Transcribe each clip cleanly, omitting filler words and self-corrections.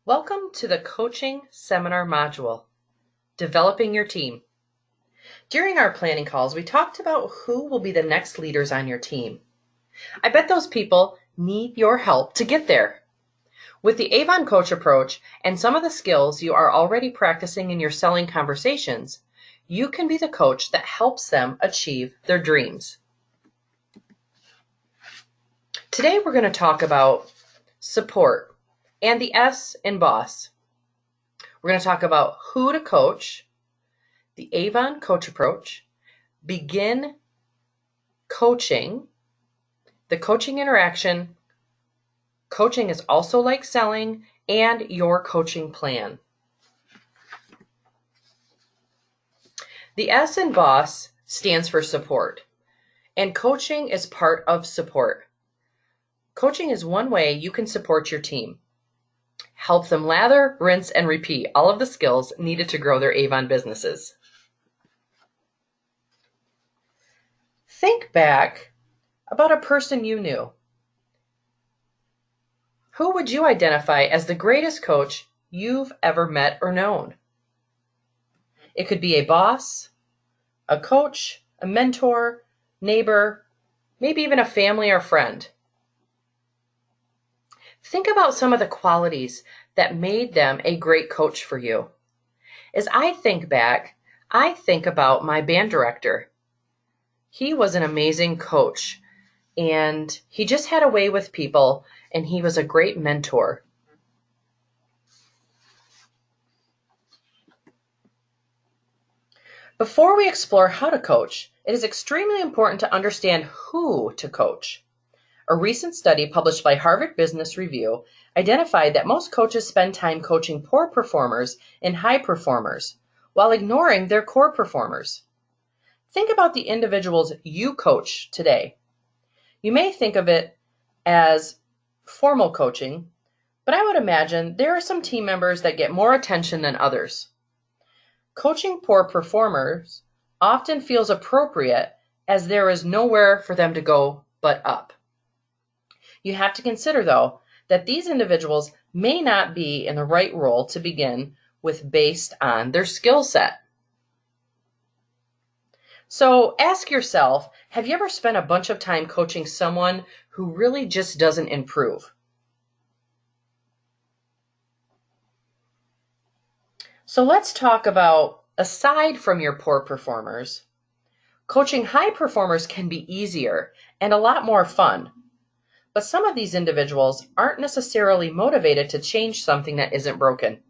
Welcome to the Coaching Seminar Module, Developing Your Team. During our planning calls, we talked about who will be the next leaders on your team. I bet those people need your help to get there. With the Avon Coach approach and some of the skills you are already practicing in your selling conversations, you can be the coach that helps them achieve their dreams. Today we're going to talk about support and the S in boss. We're going to talk about who to coach, the Avon Coach approach, begin coaching, the coaching interaction, coaching is also like selling, and your coaching plan. The S in boss stands for support, and coaching is part of support. Coaching is one way you can support your team. Help them lather, rinse, and repeat all of the skills needed to grow their Avon businesses. Think back about a person you knew. Who would you identify as the greatest coach you've ever met or known? It could be a boss, a coach, a mentor, neighbor, maybe even a family or friend. Think about some of the qualities that made them a great coach for you. As I think back, I think about my band director. He was an amazing coach, and he just had a way with people, and he was a great mentor. Before we explore how to coach, it is extremely important to understand who to coach. A recent study published by Harvard Business Review identified that most coaches spend time coaching poor performers and high performers, while ignoring their core performers. Think about the individuals you coach today. You may think of it as formal coaching, but I would imagine there are some team members that get more attention than others. Coaching poor performers often feels appropriate as there is nowhere for them to go but up. You have to consider, though, that these individuals may not be in the right role to begin with based on their skill set. So ask yourself, have you ever spent a bunch of time coaching someone who really just doesn't improve? So let's talk about, aside from your poor performers, coaching high performers can be easier and a lot more fun. But some of these individuals aren't necessarily motivated to change something that isn't broken.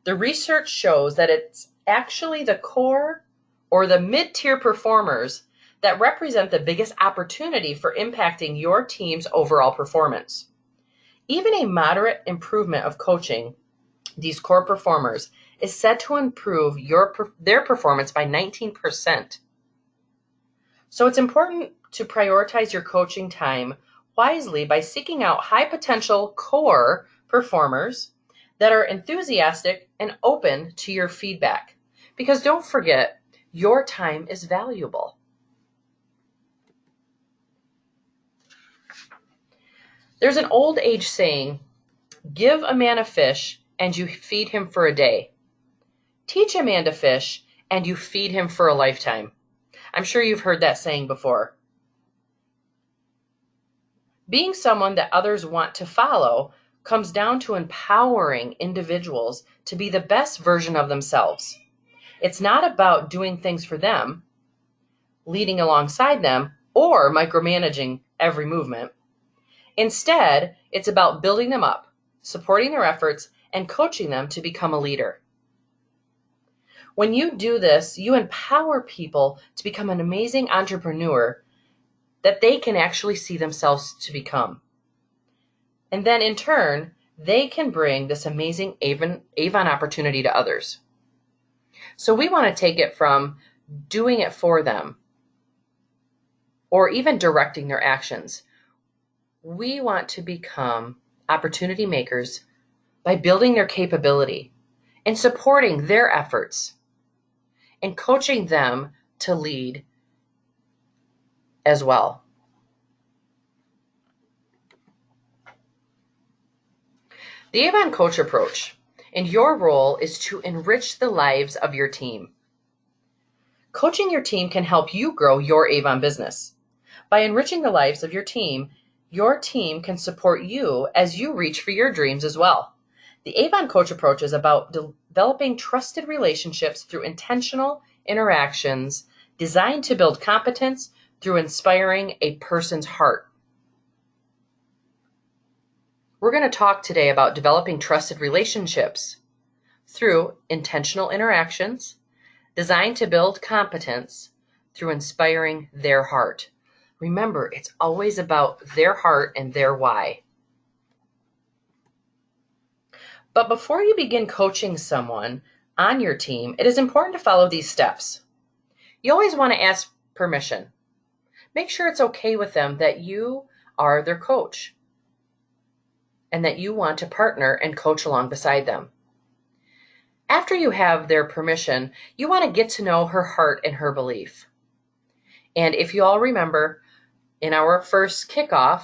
The research shows that it's actually the core or the mid-tier performers that represent the biggest opportunity for impacting your team's overall performance. Even a moderate improvement of coaching these core performers is said to improve their performance by 19%. So it's important to prioritize your coaching time wisely by seeking out high potential core performers that are enthusiastic and open to your feedback. Because don't forget, your time is valuable. There's an old age saying, give a man a fish and you feed him for a day. Teach a man to fish and you feed him for a lifetime. I'm sure you've heard that saying before. Being someone that others want to follow comes down to empowering individuals to be the best version of themselves. It's not about doing things for them, leading alongside them, or micromanaging every movement. Instead, it's about building them up, supporting their efforts, and coaching them to become a leader. When you do this, you empower people to become an amazing entrepreneur that they can actually see themselves to become. And then in turn, they can bring this amazing Avon opportunity to others. So we want to take it from doing it for them or even directing their actions. We want to become opportunity makers by building their capability and supporting their efforts and coaching them to lead as well. The Avon Coach approach, and your role is to enrich the lives of your team. Coaching your team can help you grow your Avon business. By enriching the lives of your team can support you as you reach for your dreams as well. The Avon Coach approach is about developing trusted relationships through intentional interactions designed to build competence through inspiring a person's heart. We're going to talk today about developing trusted relationships through intentional interactions designed to build competence through inspiring their heart. Remember, it's always about their heart and their why. But before you begin coaching someone on your team, it is important to follow these steps. You always want to ask permission. Make sure it's okay with them that you are their coach and that you want to partner and coach along beside them. After you have their permission, you want to get to know her heart and her belief. And if you all remember, in our first kickoff,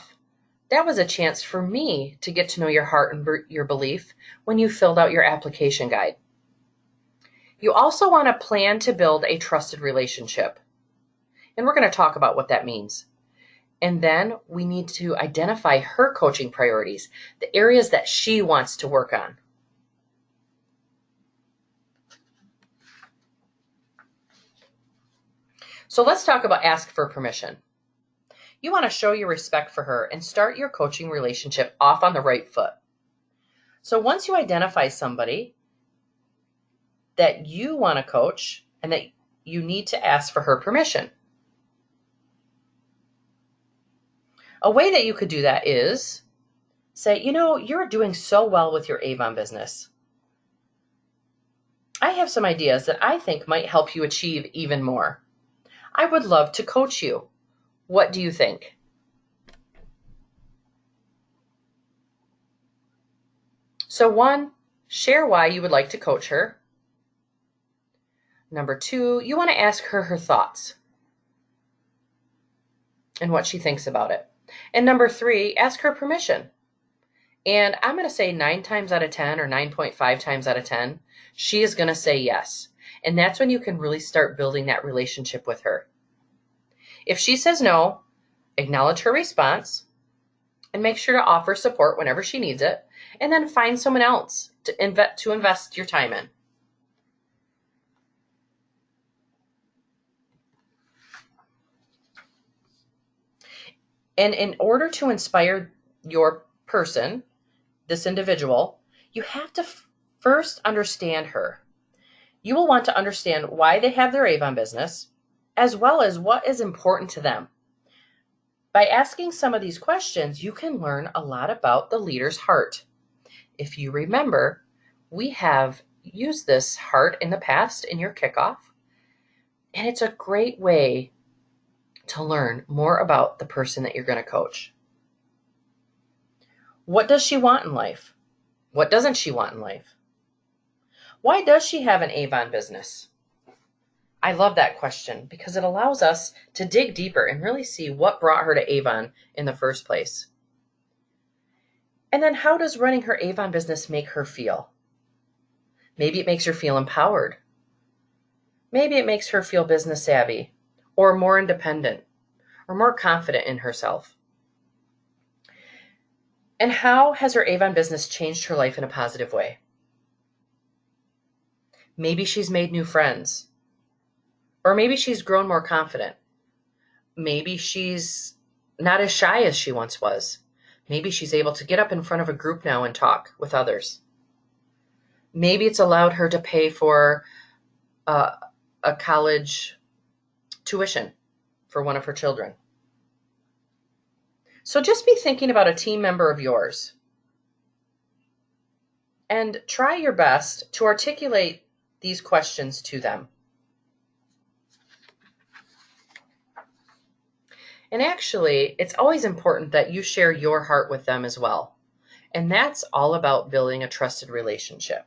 that was a chance for me to get to know your heart and your belief when you filled out your application guide. You also want to plan to build a trusted relationship. And we're going to talk about what that means. And then we need to identify her coaching priorities, the areas that she wants to work on. So let's talk about ask for permission. You want to show your respect for her and start your coaching relationship off on the right foot. So once you identify somebody that you want to coach and that you need to ask for her permission. A way that you could do that is say, you're doing so well with your Avon business. I have some ideas that I think might help you achieve even more. I would love to coach you. What do you think? So 1, share why you would like to coach her. Number 2, you want to ask her thoughts and what she thinks about it. And number 3, ask her permission. And I'm going to say 9 times out of 10 or 9.5 times out of 10, she is going to say yes. And that's when you can really start building that relationship with her. If she says no, acknowledge her response and make sure to offer support whenever she needs it, and then find someone else to invest your time in. And in order to inspire your person, this individual, you have to first understand her. You will want to understand why they have their Avon business, as well as what is important to them. By asking some of these questions, you can learn a lot about the leader's heart. If you remember, we have used this heart in the past in your kickoff, and it's a great way to learn more about the person that you're going to coach. What does she want in life? What doesn't she want in life? Why does she have an Avon business? I love that question because it allows us to dig deeper and really see what brought her to Avon in the first place. And then how does running her Avon business make her feel? Maybe it makes her feel empowered. Maybe it makes her feel business savvy or more independent or more confident in herself. And how has her Avon business changed her life in a positive way? Maybe she's made new friends. Or maybe she's grown more confident. Maybe she's not as shy as she once was. Maybe she's able to get up in front of a group now and talk with others. Maybe it's allowed her to pay for a college tuition for one of her children. So just be thinking about a team member of yours and try your best to articulate these questions to them. And actually, it's always important that you share your heart with them as well. And that's all about building a trusted relationship.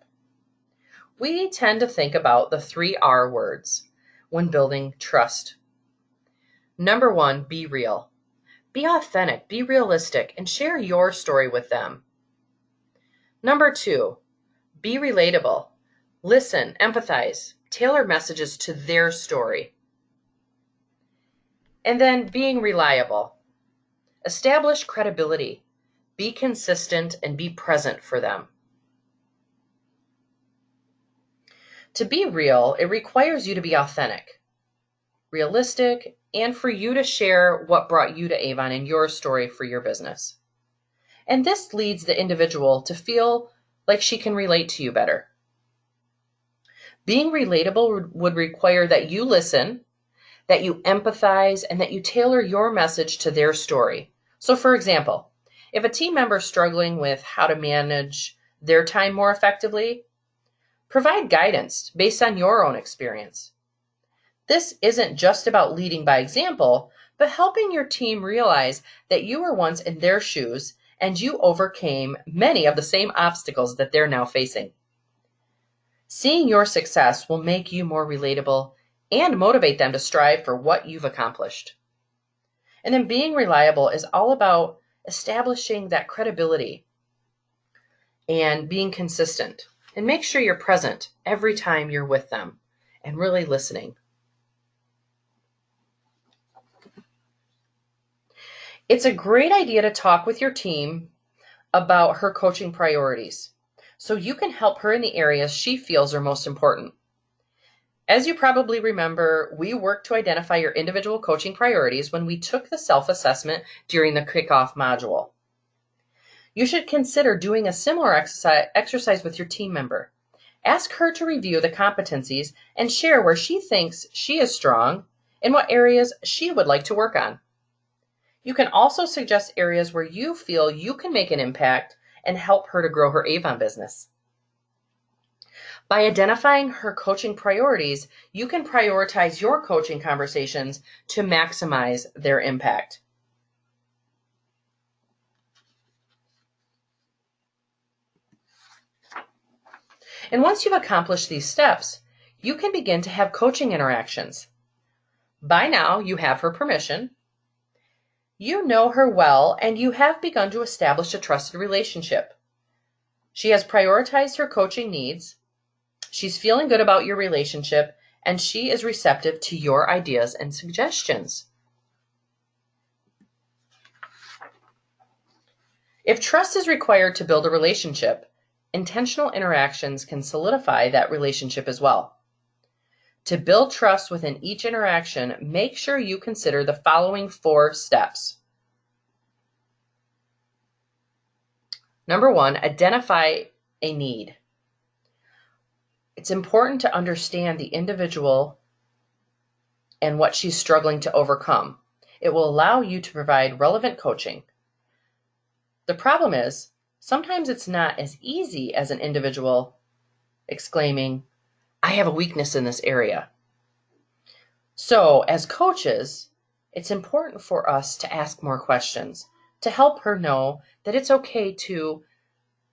We tend to think about the 3 R words when building trust. Number 1, be real. Be authentic, be realistic, and share your story with them. Number 2, be relatable. Listen, empathize, tailor messages to their story. And then being reliable. Establish credibility. Be consistent and be present for them. To be real, it requires you to be authentic, realistic, and for you to share what brought you to Avon and your story for your business. And this leads the individual to feel like she can relate to you better. Being relatable would require that you listen, that you empathize, and that you tailor your message to their story. So, for example, if a team member is struggling with how to manage their time more effectively, provide guidance based on your own experience. This isn't just about leading by example, but helping your team realize that you were once in their shoes and you overcame many of the same obstacles that they're now facing. Seeing your success will make you more relatable and motivate them to strive for what you've accomplished. And then being reliable is all about establishing that credibility and being consistent. And make sure you're present every time you're with them and really listening. It's a great idea to talk with your team about her coaching priorities so you can help her in the areas she feels are most important. As you probably remember, we worked to identify your individual coaching priorities when we took the self-assessment during the kickoff module. You should consider doing a similar exercise with your team member. Ask her to review the competencies and share where she thinks she is strong and what areas she would like to work on. You can also suggest areas where you feel you can make an impact and help her to grow her Avon business. By identifying her coaching priorities, you can prioritize your coaching conversations to maximize their impact. And once you've accomplished these steps, you can begin to have coaching interactions. By now, you have her permission. You know her well, and you have begun to establish a trusted relationship. She has prioritized her coaching needs. She's feeling good about your relationship, and she is receptive to your ideas and suggestions. If trust is required to build a relationship, intentional interactions can solidify that relationship as well. To build trust within each interaction, make sure you consider the following 4 steps. Number 1, identify a need. It's important to understand the individual and what she's struggling to overcome. It will allow you to provide relevant coaching. The problem is, sometimes it's not as easy as an individual exclaiming, "I have a weakness in this area." So, as coaches, it's important for us to ask more questions to help her know that it's okay to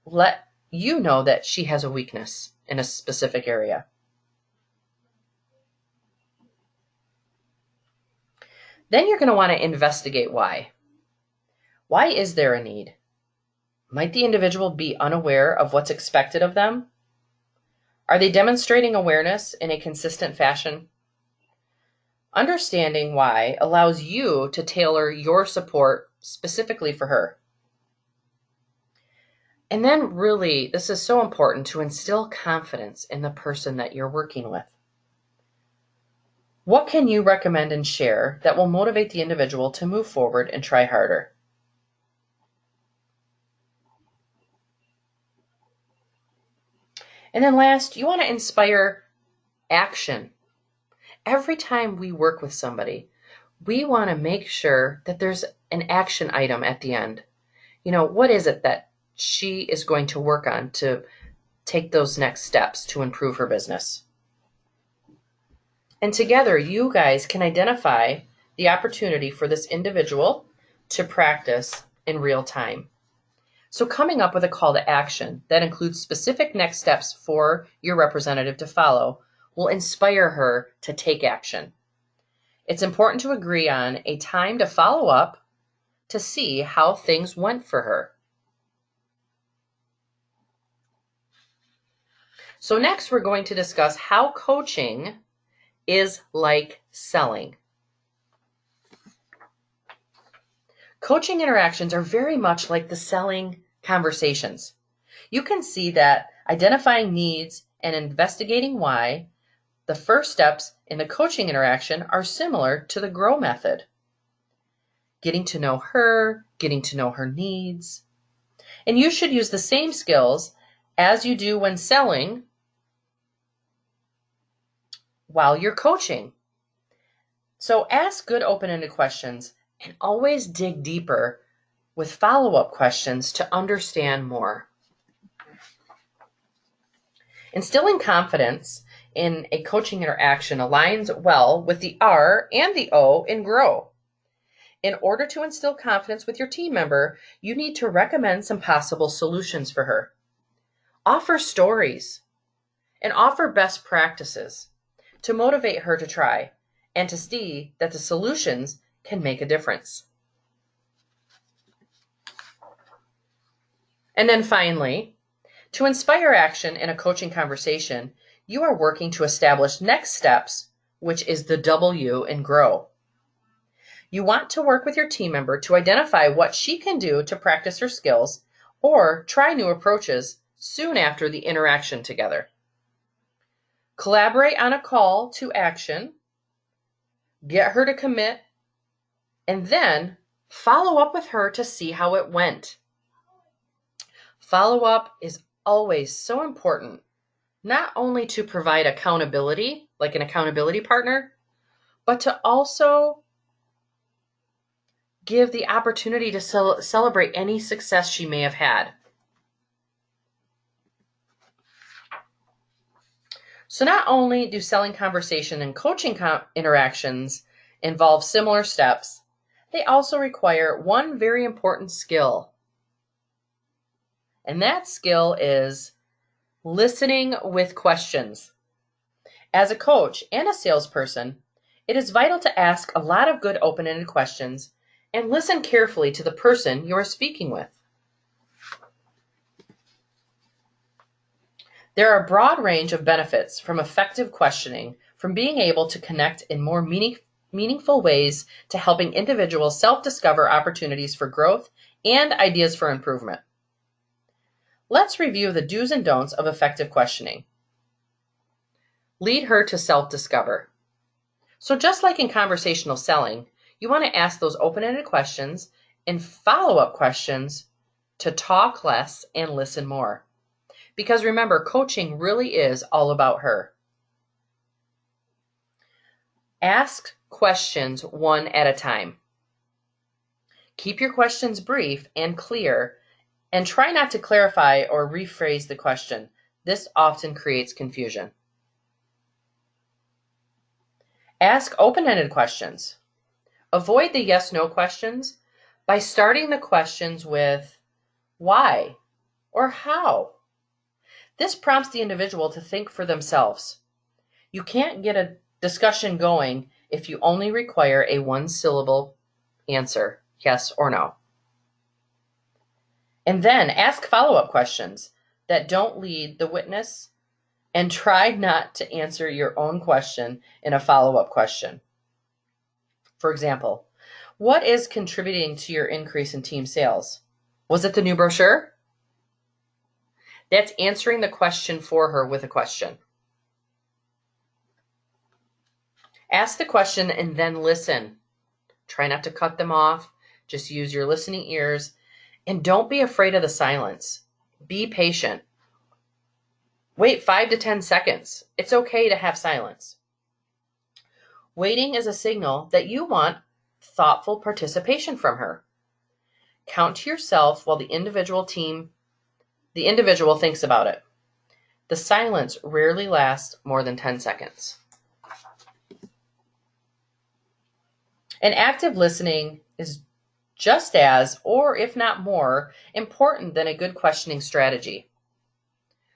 let you know that she has a weakness in a specific area. Then you're going to want to investigate why. Why is there a need? Might the individual be unaware of what's expected of them? Are they demonstrating awareness in a consistent fashion? Understanding why allows you to tailor your support specifically for her. And then really, this is so important to instill confidence in the person that you're working with. What can you recommend and share that will motivate the individual to move forward and try harder? And then last, you want to inspire action. Every time we work with somebody, we want to make sure that there's an action item at the end. What is it that she is going to work on to take those next steps to improve her business? And together, you guys can identify the opportunity for this individual to practice in real time. So coming up with a call to action that includes specific next steps for your representative to follow will inspire her to take action. It's important to agree on a time to follow up to see how things went for her. So next we're going to discuss how coaching is like selling. Coaching interactions are very much like the selling conversations. You can see that identifying needs and investigating why, the first steps in the coaching interaction, are similar to the GROW method. Getting to know her, getting to know her needs. And you should use the same skills as you do when selling while you're coaching. So ask good open-ended questions and always dig deeper with follow-up questions to understand more. Instilling confidence in a coaching interaction aligns well with the R and the O in GROW. In order to instill confidence with your team member, you need to recommend some possible solutions for her. Offer stories and offer best practices to motivate her to try and to see that the solutions can make a difference. And then finally, to inspire action in a coaching conversation, you are working to establish next steps, which is the W in GROW. You want to work with your team member to identify what she can do to practice her skills or try new approaches soon after the interaction together. Collaborate on a call to action, get her to commit, and then follow up with her to see how it went. Follow-up is always so important, not only to provide accountability, like an accountability partner, but to also give the opportunity to celebrate any success she may have had. So not only do selling conversation and coaching interactions involve similar steps, they also require one very important skill. And that skill is listening with questions. As a coach and a salesperson, it is vital to ask a lot of good open-ended questions and listen carefully to the person you are speaking with. There are a broad range of benefits from effective questioning, from being able to connect in more meaningful ways to helping individuals self-discover opportunities for growth and ideas for improvement. Let's review the do's and don'ts of effective questioning. Lead her to self-discover. So just like in conversational selling, you want to ask those open-ended questions and follow-up questions to talk less and listen more. Because remember, coaching really is all about her. Ask questions one at a time. Keep your questions brief and clear, and try not to clarify or rephrase the question. This often creates confusion. Ask open-ended questions. Avoid the yes-no questions by starting the questions with why or how. This prompts the individual to think for themselves. You can't get a discussion going if you only require a one-syllable answer, yes or no. And then ask follow-up questions that don't lead the witness, and try not to answer your own question in a follow-up question. For example, what is contributing to your increase in team sales? Was it the new brochure? That's answering the question for her with a question. Ask the question and then listen. Try not to cut them off. Just use your listening ears. And don't be afraid of the silence. Be patient. Wait 5 to 10 seconds. It's okay to have silence. Waiting is a signal that you want thoughtful participation from her. Count to yourself while the individual thinks about it. The silence rarely lasts more than 10 seconds. And active listening is just as, or if not more, important than a good questioning strategy.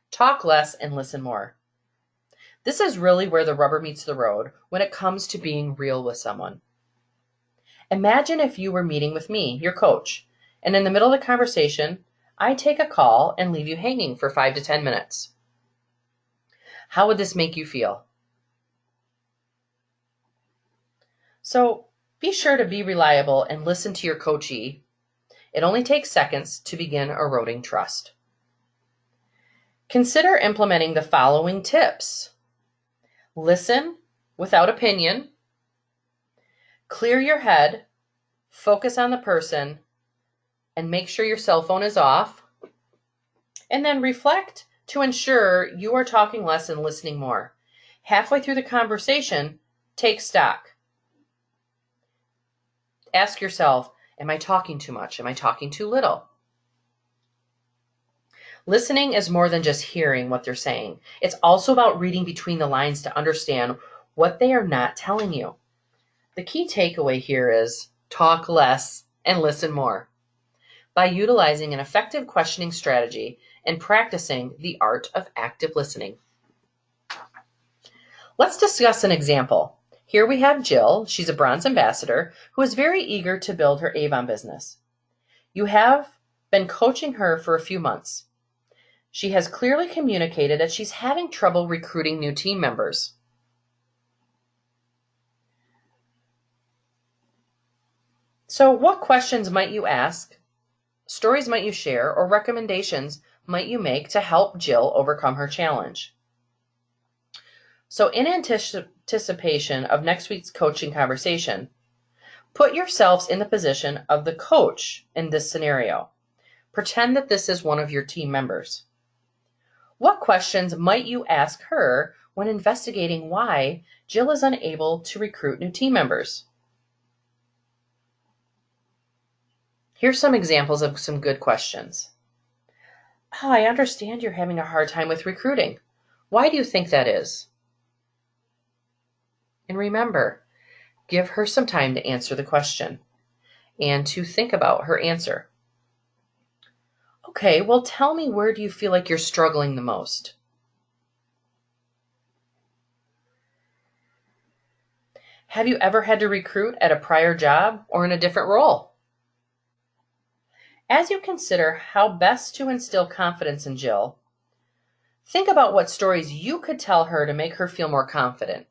Talk less and listen more. This is really where the rubber meets the road when it comes to being real with someone. Imagine if you were meeting with me, your coach, and in the middle of the conversation, I take a call and leave you hanging for 5 to 10 minutes. How would this make you feel? So be sure to be reliable and listen to your coachee. It only takes seconds to begin eroding trust. Consider implementing the following tips. Listen without opinion. Clear your head. Focus on the person. And make sure your cell phone is off. And then reflect to ensure you are talking less and listening more. Halfway through the conversation, take stock. Ask yourself, am I talking too much? Am I talking too little? Listening is more than just hearing what they're saying. It's also about reading between the lines to understand what they are not telling you. The key takeaway here is talk less and listen more. By utilizing an effective questioning strategy and practicing the art of active listening. Let's discuss an example. Here we have Jill. She's a bronze ambassador who is very eager to build her Avon business. You have been coaching her for a few months. She has clearly communicated that she's having trouble recruiting new team members. So what questions might you ask, stories might you share, or recommendations might you make to help Jill overcome her challenge? So in anticipation of next week's coaching conversation, put yourselves in the position of the coach in this scenario. Pretend that this is one of your team members. What questions might you ask her when investigating why Jill is unable to recruit new team members? Here's some examples of some good questions. Oh, I understand you're having a hard time with recruiting. Why do you think that is? And remember, give her some time to answer the question and to think about her answer. Okay, well, tell me, where do you feel like you're struggling the most? Have you ever had to recruit at a prior job or in a different role? As you consider how best to instill confidence in Jill, think about what stories you could tell her to make her feel more confident.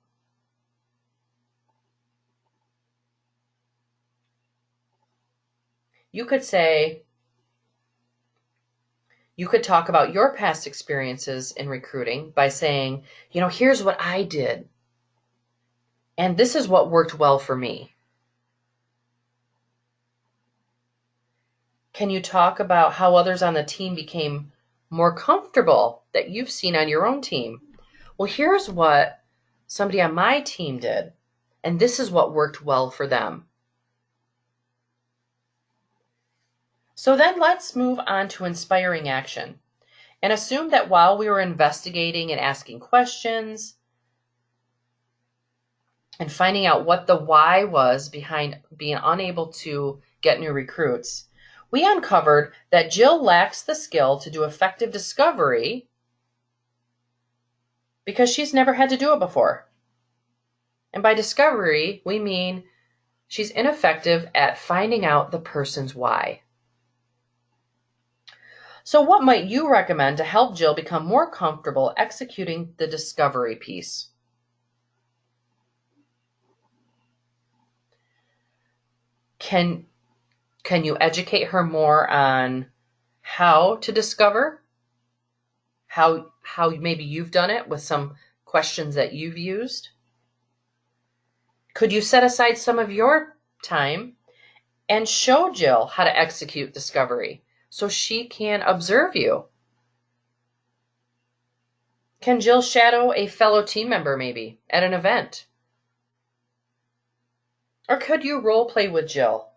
You could talk about your past experiences in recruiting by saying, here's what I did, and this is what worked well for me. Can you talk about how others on the team became more comfortable that you've seen on your own team? Well, here's what somebody on my team did, and this is what worked well for them. So then let's move on to inspiring action, and assume that while we were investigating and asking questions and finding out what the why was behind being unable to get new recruits, we uncovered that Jill lacks the skill to do effective discovery because she's never had to do it before. And by discovery, we mean she's ineffective at finding out the person's why. So what might you recommend to help Jill become more comfortable executing the discovery piece? Can you educate her more on how to discover? How maybe you've done it with some questions that you've used? Could you set aside some of your time and show Jill how to execute discovery so she can observe you? Can Jill shadow a fellow team member maybe at an event? Or could you role play with Jill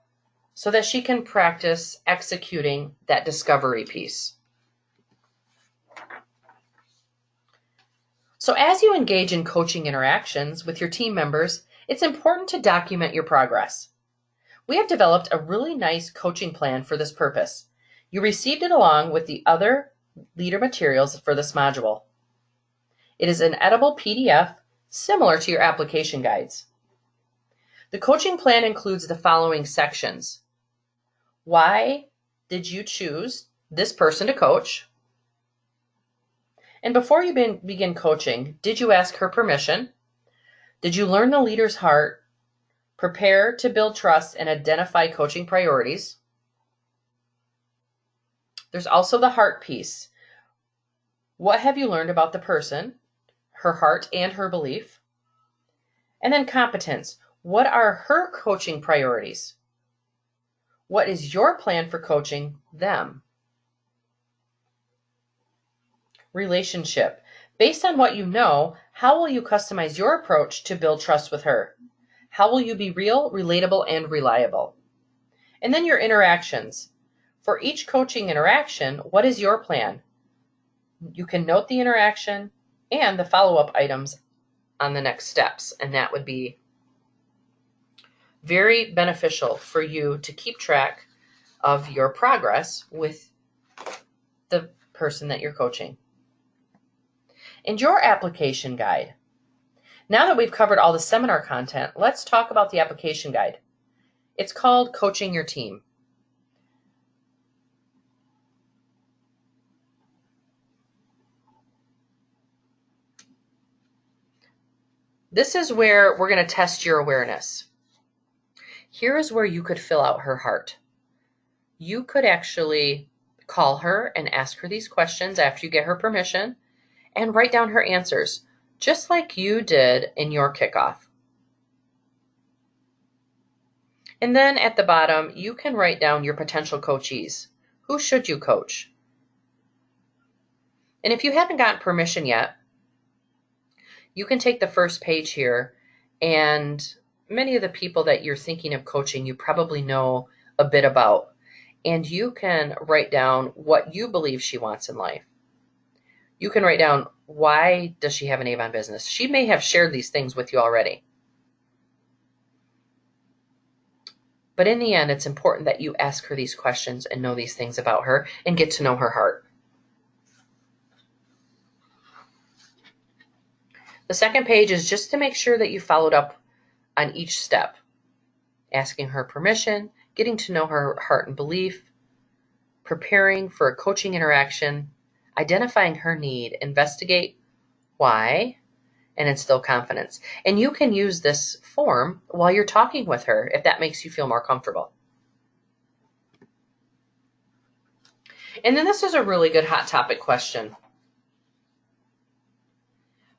so that she can practice executing that discovery piece? So as you engage in coaching interactions with your team members, it's important to document your progress. We have developed a really nice coaching plan for this purpose. You received it along with the other leader materials for this module. It is an editable PDF similar to your application guides. The coaching plan includes the following sections. Why did you choose this person to coach? And before you begin coaching, did you ask her permission? Did you learn the leader's heart, prepare to build trust, and identify coaching priorities? There's also the heart piece. What have you learned about the person, her heart and her belief? And then competence. What are her coaching priorities? What is your plan for coaching them? Relationship. Based on what you know, how will you customize your approach to build trust with her? How will you be real, relatable, and reliable? And then your interactions. For each coaching interaction, what is your plan? You can note the interaction and the follow-up items on the next steps, and that would be very beneficial for you to keep track of your progress with the person that you're coaching. And your application guide. Now that we've covered all the seminar content, let's talk about the application guide. It's called Coaching Your Team. This is where we're going to test your awareness. Here is where you could fill out her heart. You could actually call her and ask her these questions after you get her permission and write down her answers, just like you did in your kickoff. And then at the bottom, you can write down your potential coachees. Who should you coach? And if you haven't gotten permission yet, you can take the first page here, and many of the people that you're thinking of coaching, you probably know a bit about. And you can write down what you believe she wants in life. You can write down, why does she have an Avon business? She may have shared these things with you already. But in the end, it's important that you ask her these questions and know these things about her and get to know her heart. The second page is just to make sure that you followed up on each step. Asking her permission, getting to know her heart and belief, preparing for a coaching interaction, identifying her need, investigate why, and instill confidence. And you can use this form while you're talking with her if that makes you feel more comfortable. And then this is a really good hot topic question.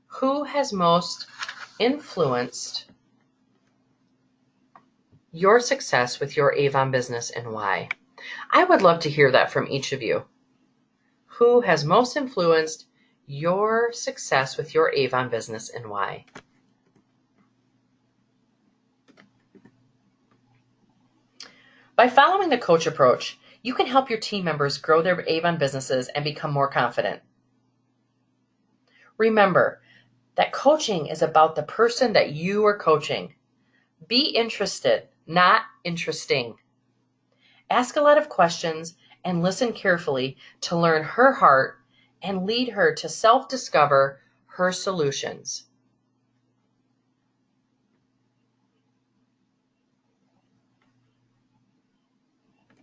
Who has most influenced your success with your Avon business and why? I would love to hear that from each of you. Who has most influenced your success with your Avon business and why? By following the coach approach, you can help your team members grow their Avon businesses and become more confident. Remember that coaching is about the person that you are coaching. Be interested, not interesting. Ask a lot of questions and listen carefully to learn her heart and lead her to self-discover her solutions.